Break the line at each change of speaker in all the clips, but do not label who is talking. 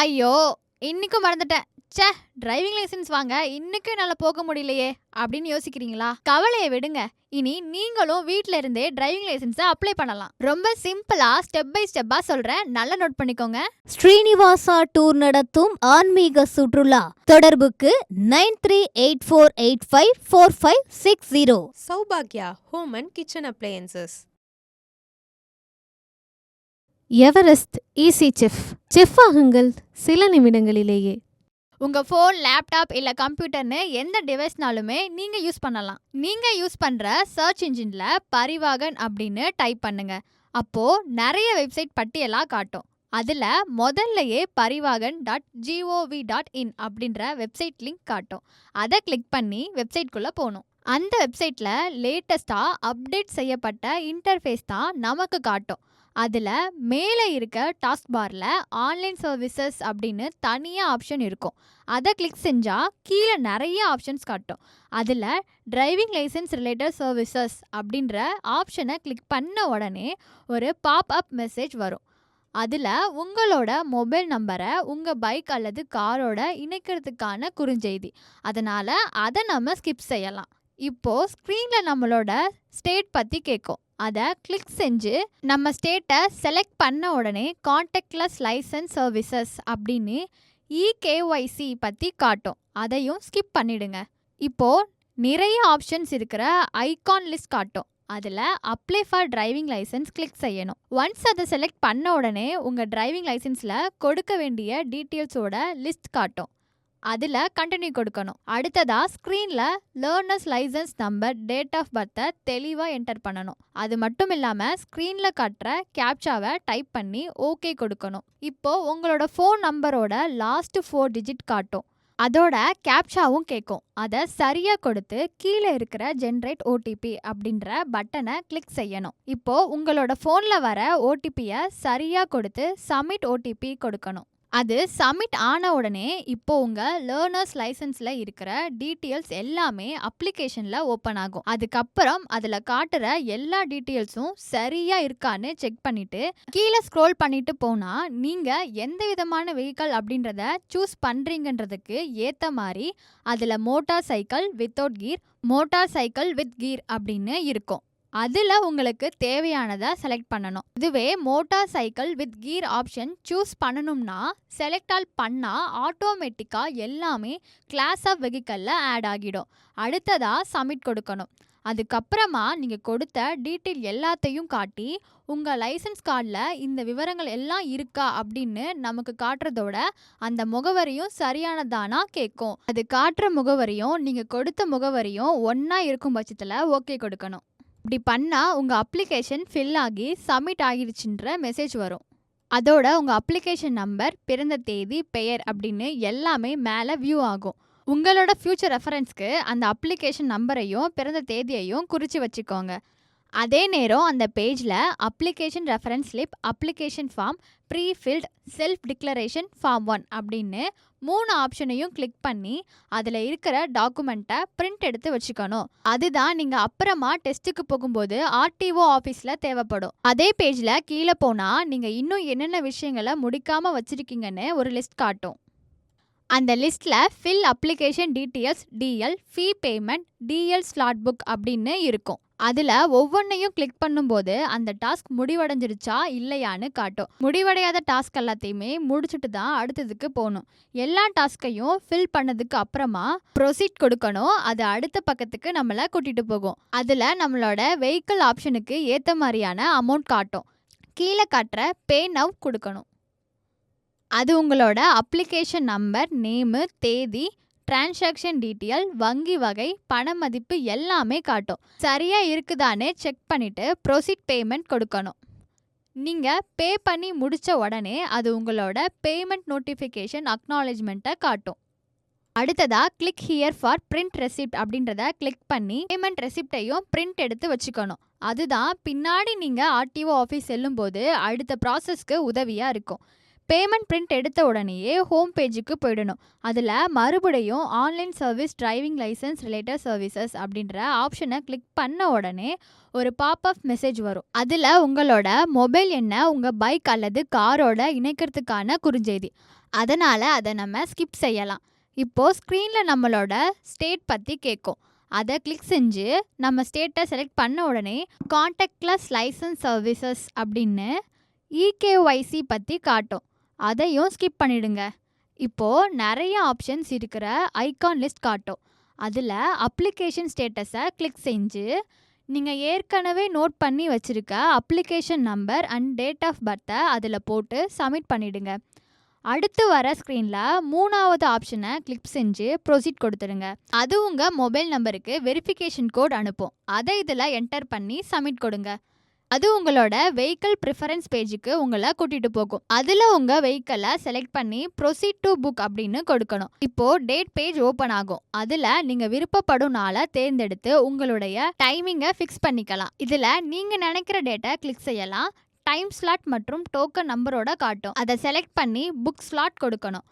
ஐயோ! இன்னிக்கும் மறந்துட்டேன். ச்சே! டிரைவிங் லைசென்ஸ் வாங்க இன்னிக்கும் என்னால போக முடியலையே! அப்படின்னு யோசிக்கிறீங்களா? கவலைய விடுங்க. இனி நீங்களும் வீட்ல இருந்தே டிரைவிங் லைசென்ஸ அப்ளை பண்ணலாம். ரொம்ப சிம்பிளா ஸ்டெப் பை ஸ்டெப்பா சொல்றேன். நல்லா நோட் பண்ணிக்கோங்க.
ஸ்ரீனிவாசா டூர் நடத்தும் ஆன்மீக சுற்றுலா. தொடர்புக்கு 9384854560.
சௌபாக்யா home and kitchen appliances.
Everest easy chef ஆகுங்கள் சில நிமிடங்களிலேயே.
உங்க ஃபோன், லேப்டாப் இல்ல கம்ப்யூட்டர்னு எந்த டிவைஸ்னாலுமே நீங்க யூஸ் பண்ணலாம். நீங்க யூஸ் பண்ற சர்ச் இன்ஜின்ல பரிவாகன் அப்படின்னு டைப் பண்ணுங்க. அப்போ நிறைய வெப்சைட் பட்டியலா காட்டும். அதுல முதல்லயே parivagan.gov.in அப்படின்ற வெப்சைட் லிங்க் காட்டும். அதை கிளிக் பண்ணி வெப்சைட்குள்ள போகணும். அந்த வெப்சைட்ல லேட்டஸ்டா அப்டேட் செய்யப்பட்ட இன்டர்ஃபேஸ் தான் நமக்கு காட்டும். அதுல மேலே இருக்க டாஸ்க் பார்ல ஆன்லைன் சர்வீசஸ் அப்படின்னு தனியாக ஆப்ஷன் இருக்கும். அதை கிளிக் செஞ்சா கீழே நிறைய ஆப்ஷன்ஸ் காட்டும். அதில் டிரைவிங் லைசென்ஸ் ரிலேட்டட் சர்வீசஸ் அப்படின்ற ஆப்ஷனை கிளிக் பண்ண உடனே ஒரு பாப்அப் மெசேஜ் வரும். அதில் உங்களோட மொபைல் நம்பரை உங்கள் பைக் அல்லது காரோட இணைக்கிறதுக்கான குறுஞ்செய்தி. அதனால் அதை நம்ம ஸ்கிப் செய்யலாம். இப்போது ஸ்க்ரீனில் நம்மளோட ஸ்டேட் பற்றி கேட்கும். அதை கிளிக் செஞ்சு நம்ம ஸ்டேட்டை செலக்ட் பண்ண உடனே கான்டாக்ட்லெஸ் லைசன்ஸ் சர்வீசஸ் அப்படின்னு இகேஒய்சி பற்றி காட்டும். அதையும் ஸ்கிப் பண்ணிடுங்க. இப்போது நிறைய ஆப்ஷன்ஸ் இருக்கிற ஐகான் லிஸ்ட் காட்டும். அதில் apply for driving licence click செய்யணும். ஒன்ஸ் அதை செலக்ட் பண்ண உடனே உங்கள் டிரைவிங் லைசன்ஸில் கொடுக்க வேண்டிய டீட்டெயில்ஸோட லிஸ்ட் காட்டும். அதில் கண்டினியூ கொடுக்கணும். அடுத்ததா ஸ்க்ரீனில் learners licence number, date of பர்த்தை தெளிவாக என்டர் பண்ணணும். அது மட்டும் இல்லாமல் ஸ்க்ரீனில் காட்டுற கேப்சாவை டைப் பண்ணி ஓகே கொடுக்கணும். இப்போது உங்களோட ஃபோன் நம்பரோட லாஸ்ட் 4 டிஜிட் காட்டும். அதோட கேப்சாவும் கேட்கும். அதை சரியாக கொடுத்து கீழே இருக்கிற ஜென்ரேட் ஓடிபி அப்படின்ற பட்டனை கிளிக் செய்யணும். இப்போது உங்களோட ஃபோனில் வர ஓடிபியை சரியாக கொடுத்து சப்மிட் ஓடிபி கொடுக்கணும். அது சப்மிட் ஆன உடனே இப்போ உங்கள் லேர்னர்ஸ் லைசன்ஸில் இருக்கிற டீட்டெயில்ஸ் எல்லாமே அப்ளிகேஷனில் ஓப்பன் ஆகும். அதுக்கப்புறம் அதில் காட்டுற எல்லா டீட்டெயில்ஸும் சரியாக இருக்கான்னு செக் பண்ணிவிட்டு கீழே ஸ்க்ரோல் பண்ணிட்டு போனால் நீங்கள் எந்த விதமான வெஹிக்கல் அப்படின்றத சூஸ் பண்ணுறீங்கன்றதுக்கு ஏற்ற மாதிரி அதில் motorcycle without gear, motorcycle with gear அப்படின்னு இருக்கும். அதில் உங்களுக்கு தேவையானதை செலக்ட் பண்ணணும். இதுவே motorcycle with gear option choose பண்ணணும்னா செலக்ட் ஆல் பண்ணால் ஆட்டோமேட்டிக்காக எல்லாமே கிளாஸ் ஆஃப் வெஹிக்கலில் ஆட் ஆகிடும். அடுத்ததாக சப்மிட் கொடுக்கணும். அதுக்கப்புறமா நீங்கள் கொடுத்த டீட்டெயில் எல்லாத்தையும் காட்டி உங்கள் லைசன்ஸ் கார்டில் இந்த விவரங்கள் எல்லாம் இருக்கா அப்படின்னு நமக்கு காட்டுறதோட அந்த முகவரியும் சரியானதானா கேட்கும். அது காட்டுற முகவரியும் நீங்கள் கொடுத்த முகவரியும் ஒன்றா இருக்கும் பட்சத்தில் ஓகே கொடுக்கணும். இப்படி பண்ணால் உங்கள் அப்ளிகேஷன் ஃபில் ஆகி சப்மிட் ஆகிடுச்சுன்ற மெசேஜ் வரும். அதோட உங்கள் அப்ளிகேஷன் நம்பர், பிறந்த தேதி, பெயர் அப்படின்னு எல்லாமே மேலே வியூ ஆகும். உங்களோட ஃப்யூச்சர் ரெஃபரன்ஸ்க்கு அந்த அப்ளிகேஷன் நம்பரையும் பிறந்த தேதியையும் குறித்து வச்சுக்கோங்க. அதே நேரம் அந்த பேஜில் application reference slip, application form, prefilled, self declaration form 1 அப்படின்னு 3 ஆப்ஷனையும் கிளிக் பண்ணி அதில் இருக்கிற டாக்குமெண்ட்டை பிரிண்ட் எடுத்து வச்சுக்கணும். அதுதான் நீங்கள் அப்புறமா டெஸ்ட்டுக்கு போகும்போது ஆர்டிஓ ஆஃபீஸில் தேவைப்படும். அதே பேஜில் கீழே போனால் நீங்கள் இன்னும் என்னென்ன விஷயங்களை முடிக்காமல் வச்சுருக்கீங்கன்னு ஒரு லிஸ்ட் காட்டும். அந்த லிஸ்ட்டில் fill application details, DL, fee payment, DL slot book அப்படின்னு இருக்கும். அதில் ஒவ்வொன்றையும் கிளிக் பண்ணும்போது அந்த டாஸ்க் முடிவடைஞ்சிருச்சா இல்லையான்னு காட்டும். முடிவடையாத டாஸ்க் எல்லாத்தையுமே முடிச்சுட்டு தான் அடுத்ததுக்கு போகணும். எல்லா டாஸ்கையும் ஃபில் பண்ணதுக்கு அப்புறமா ப்ரொசீட் கொடுக்கணும். அது அடுத்த பக்கத்துக்கு நம்மளை கூட்டிகிட்டு போகும். அதில் நம்மளோட வெஹிக்கிள் ஆப்ஷனுக்கு ஏற்ற மாதிரியான அமௌண்ட் காட்டும். கீழே காட்டுற பே நவ் கொடுக்கணும். அது உங்களோட அப்ளிகேஷன் நம்பர், நேமு, தேதி, டிரான்சாக்ஷன் டீட்டெயில், வங்கி வகை, பண மதிப்பு எல்லாமே காட்டும். சரியாக இருக்குதான்னு செக் பண்ணிவிட்டு ப்ரொசீட் பேமெண்ட் கொடுக்கணும். நீங்கள் பே பண்ணி முடித்த உடனே அது உங்களோட பேமெண்ட் நோட்டிஃபிகேஷன் அக்னாலேஜ்மெண்ட்டை காட்டும். அடுத்ததாக click here for print receipt அப்படின்றத கிளிக் பண்ணி பேமெண்ட் ரெசிப்டையும் பிரிண்ட் எடுத்து வச்சுக்கணும். அதுதான் பின்னாடி நீங்கள் ஆர்டிஓ ஆஃபீஸ் செல்லும்போது அடுத்த ப்ராசஸ்க்கு உதவியாக இருக்கும். பேமெண்ட் பிரிண்ட் எடுத்த உடனேயே ஹோம் பேஜுக்கு போயிடணும். அதில் மறுபடியும் online service driving licence related services அப்படின்ற ஆப்ஷனை கிளிக் பண்ண உடனே ஒரு பாப்அப் மெசேஜ் வரும். அதில் உங்களோட மொபைல் எண்ணை உங்கள் பைக் அல்லது காரோட இணைக்கிறதுக்கான குறுஞ்செய்தி. அதனால் அதை நம்ம ஸ்கிப் செய்யலாம். இப்போது ஸ்க்ரீனில் நம்மளோட ஸ்டேட் பற்றி கேட்கும். அதை கிளிக் செஞ்சு நம்ம ஸ்டேட்டை செலக்ட் பண்ண உடனே கான்டாக்ட்லெஸ் லைசன்ஸ் சர்வீசஸ் அப்படின்னு இகேஒய்சி பற்றி காட்டும். அதையும் ஸ்கிப் பண்ணிடுங்க. இப்போது நிறைய ஆப்ஷன்ஸ் இருக்கிற ஐகான் லிஸ்ட் காட்டும். அதில் அப்ளிகேஷன் ஸ்டேட்டஸை கிளிக் செஞ்சு நீங்கள் ஏற்கனவே நோட் பண்ணி வச்சுருக்க application number and date of பர்த்தை அதில் போட்டு சப்மிட் பண்ணிவிடுங்க. அடுத்து வர ஸ்க்ரீனில் 3வது ஆப்ஷனை கிளிக் செஞ்சு ப்ரொசீட் கொடுத்துடுங்க. அது உங்கள் மொபைல் நம்பருக்கு வெரிஃபிகேஷன் கோட் அனுப்பும். அதை இதில் என்டர் பண்ணி சப்மிட் கொடுங்க. அது உங்களோட வெஹிக்கிள் ப்ரிஃபரன்ஸ் பேஜுக்கு உங்களை கூட்டிகிட்டு போகும். அதில் உங்கள் வெஹிக்கிளை செலக்ட் பண்ணி ப்ரொசீட் டு புக் அப்படின்னு கொடுக்கணும். இப்போது டேட் பேஜ் ஓப்பன் ஆகும். அதில் நீங்கள் விருப்பப்படும் நாளை தேர்ந்தெடுத்து உங்களுடைய டைமிங்கை ஃபிக்ஸ் பண்ணிக்கலாம். இதில் நீங்கள் நினைக்கிற டேட்டை கிளிக் செய்யலாம். டைம் ஸ்லாட் மற்றும் டோக்கன் நம்பரோட காட்டும். அதை செலக்ட் பண்ணி புக் ஸ்லாட் கொடுக்கணும்.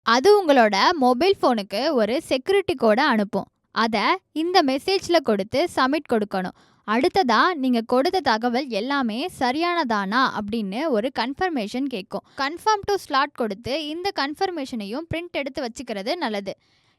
அது உங்களோட மொபைல் ஃபோனுக்கு ஒரு செக்யூரிட்டி கோடை அனுப்பும். அதை இந்த மெசேஜில் கொடுத்து சப்மிட் கொடுக்கணும். அடுத்ததாக நீங்கள் கொடுத்த தகவல் எல்லாமே சரியானதானா அப்படின்னு ஒரு கன்ஃபர்மேஷன் கேட்கும். கன்ஃபார்ம் டு ஸ்லாட் கொடுத்து இந்த கன்ஃபர்மேஷனையும் பிரிண்ட் எடுத்து வச்சுக்கிறது நல்லது.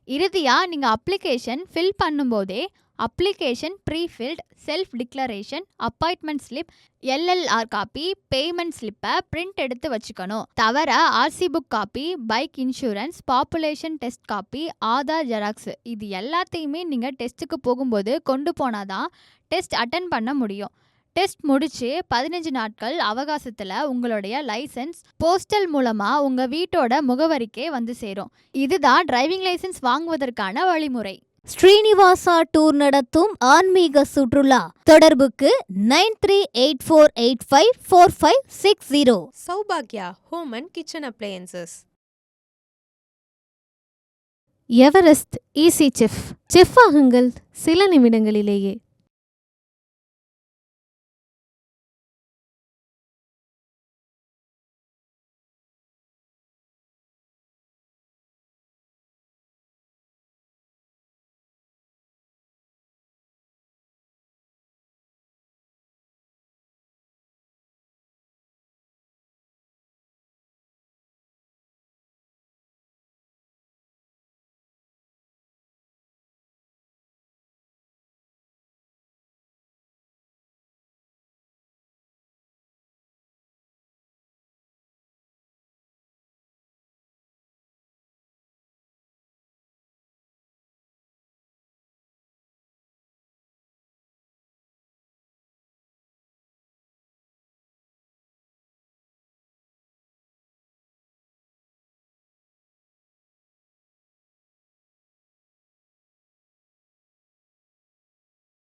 இறுதியாக நீங்கள் அப்ளிகேஷன் ஃபில் பண்ணும்போதே application prefilled, self declaration, appointment slip, LLR copy, payment ஸ்லிப்பை பிரிண்ட் எடுத்து வச்சுக்கணும். தவிர RC book copy, bike insurance, pollution test copy, Aadhaar xerox இது எல்லாத்தையுமே நீங்கள் டெஸ்ட்டுக்கு போகும்போது கொண்டு போனால் தான் டெஸ்ட் அட்டன் பண்ண முடியும். டெஸ்ட் முடிச்சு 15 நாட்கள் அவகாசத்தில் உங்களுடைய லைசன்ஸ் போஸ்டல் மூலமாக உங்கள் வீட்டோட முகவரிக்கே வந்து சேரும். இதுதான் டிரைவிங் லைசன்ஸ் வாங்குவதற்கான வழிமுறை.
ஸ்ரீனிவாசா டூர் நடத்தும் ஆன்மீக சுற்றுலா. தொடர்புக்கு 9384854560.
சௌபாக்யா home and kitchen appliances.
Everest easy chef. Chef ஆகுங்கள் சில நிமிடங்களிலேயே.